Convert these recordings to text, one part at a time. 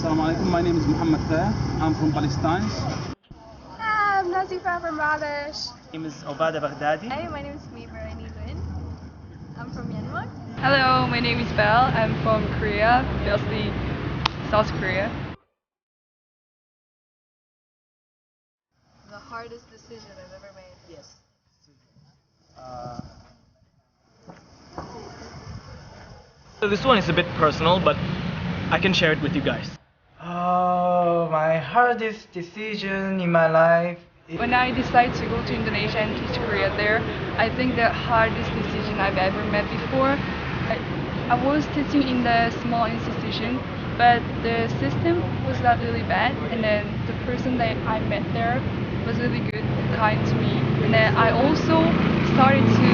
Assalamu alaikum. My name is Muhammad Taya. I'm from Palestine. I'm Nazifa from Bangladesh. My name is Obada Baghdadi. Hi, my name is Maber Anilwin. I'm from Myanmar. Hello, my name is Belle. I'm from Korea, mostly South Korea. The hardest decision I've ever made. Yes. So this one is a bit personal, but I can share it with you guys. My hardest decision in my life. When I decided to go to Indonesia and teach Korea there, I think the hardest decision I've ever made before. I was teaching in the small institution, but the system was not really bad, and then the person that I met there was really good and kind to me. And then I also started to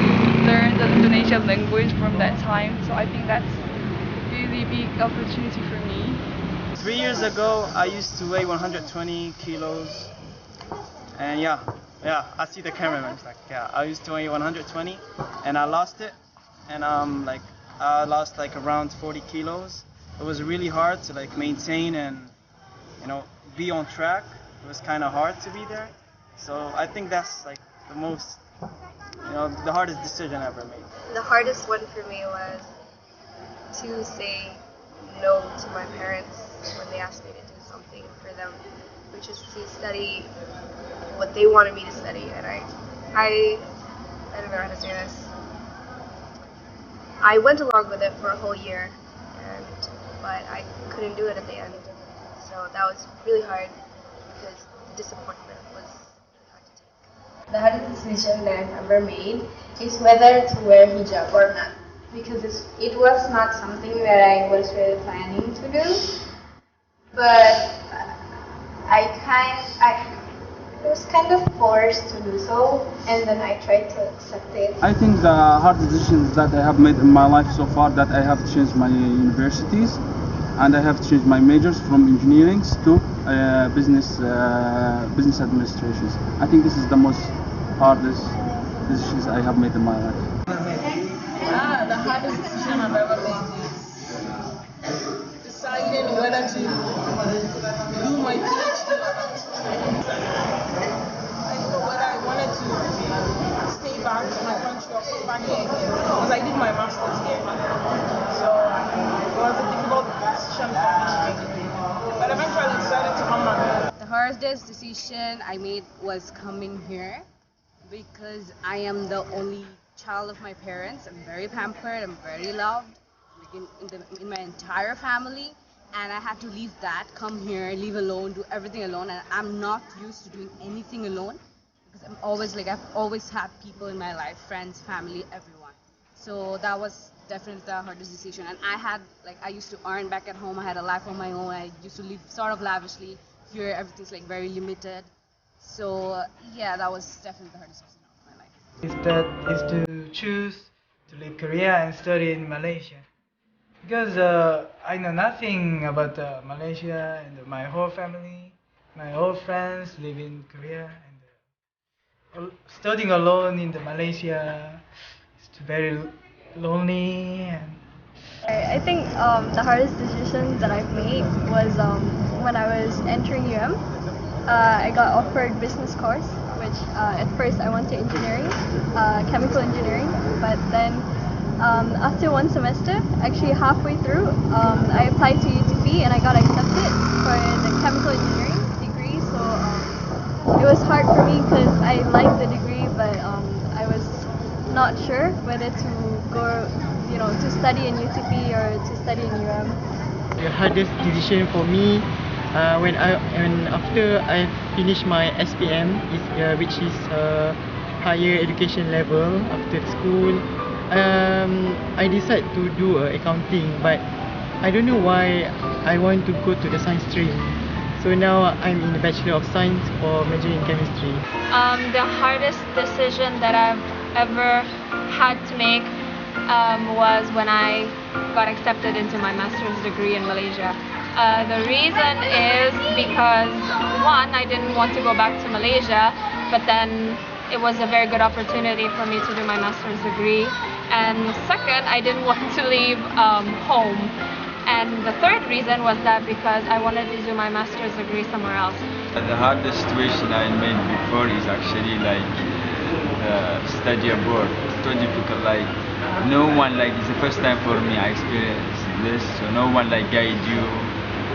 learn the Indonesian language from that time, so I think that's a really big opportunity for me. 3 years ago, I used to weigh 120 kilos, and I see the cameraman. It's like, I used to weigh 120, and I lost it, and I lost like around 40 kilos. It was really hard to like maintain and be on track. It was kind of hard to be there. So I think that's like the most, the hardest decision I ever made. The hardest one for me was to say no to my parents when they asked me to do something for them, which is to study what they wanted me to study. And I don't know how to say this. I went along with it for a whole year, but I couldn't do it at the end. So that was really hard because the disappointment was really hard to take. The hardest decision that I've ever made is whether to wear hijab or not, because it was not something that I was really planning to do, but I was kind of forced to do so, and then I tried to accept it. I think the hardest decisions that I have made in my life so far, that I have changed my universities and I have changed my majors from engineering to business administrations. I think this is the most hardest decisions I have made in my life. The hardest decision I've ever made is deciding whether to do my PhD or not. I didn't know whether I wanted to stay back to my country or come back here again, because I did my master's here. So it was a difficult decision for me to make. But eventually I decided to come back. The hardest decision I made was coming here, because I am the only child of my parents. I'm very pampered, I'm very loved in my entire family, and I had to leave that, come here, live alone, do everything alone, and I'm not used to doing anything alone, because I've always had people in my life, friends, family, everyone. So that was definitely the hardest decision. And I used to earn back at home, I had a life of my own, I used to live sort of lavishly. Here everything's like very limited. So yeah, that was definitely the hardest decision of my life. Is to choose to leave Korea and study in Malaysia, because I know nothing about Malaysia, and my whole family, my whole friends live in Korea, and studying alone in Malaysia is very lonely. And I think the hardest decision that I've made was when I was entering UM. I got offered business course, which at first I wanted engineering, chemical engineering, but then after one semester, actually halfway through, I applied to UTP and I got accepted for the chemical engineering degree. So it was hard for me because I liked the degree, but I was not sure whether to go, to study in UTP or to study in UM. The hardest decision for me when after I finished my SPM, which is higher education level after school, I decided to do accounting, but I don't know why I want to go to the science stream. So now I'm in the Bachelor of Science for majoring in chemistry. The hardest decision that I've ever had to make was when I got accepted into my master's degree in Malaysia. The reason is because, one, I didn't want to go back to Malaysia, but then it was a very good opportunity for me to do my master's degree. And second, I didn't want to leave home. And the third reason was that because I wanted to do my master's degree somewhere else. The hardest situation I made before is actually like study abroad. So difficult, like no one, like it's the first time for me I experienced this, so no one like guide you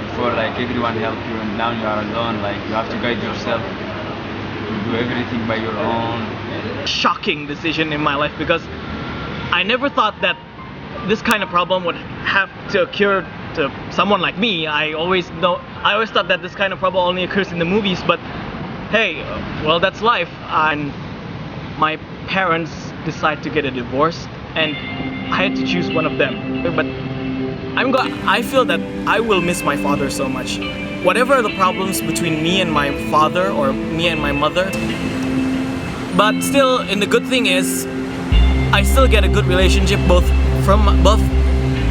before, like everyone help you, and now you are alone, like you have to guide yourself, you do everything by your own. Shocking decision in my life, because I never thought that this kind of problem would have to occur to someone like me. I always thought that this kind of problem only occurs in the movies, but hey, well, that's life. And my parents decided to get a divorce, and I had to choose one of them. But I feel that I will miss my father so much. Whatever the problems between me and my father or me and my mother, but still, and the good thing is, I still get a good relationship both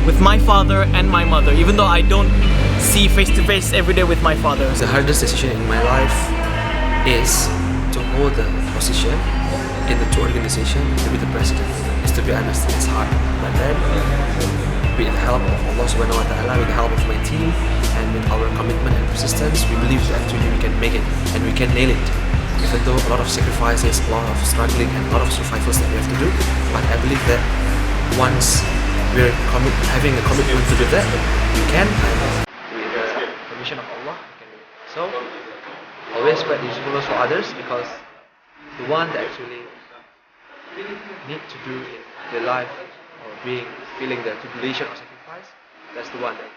with my father and my mother, even though I don't see face to face every day with my father. The hardest decision in my life is to hold the position in the two organizations to be the president. Is, to be honest, it's hard. But then, with the help of Allah subhanahu wa ta'ala, with the help of my team, and with our commitment and persistence, we believe that actually we can make it and we can nail it. Even though a lot of sacrifices, a lot of struggling, and a lot of survivals that we have to do, but I believe that once we're having a commitment to do that, we can, and with the permission of Allah, we can do it. So, always spread usefulness for others, because the one that actually need to do in their life or feeling the tribulation or sacrifice, that's the one that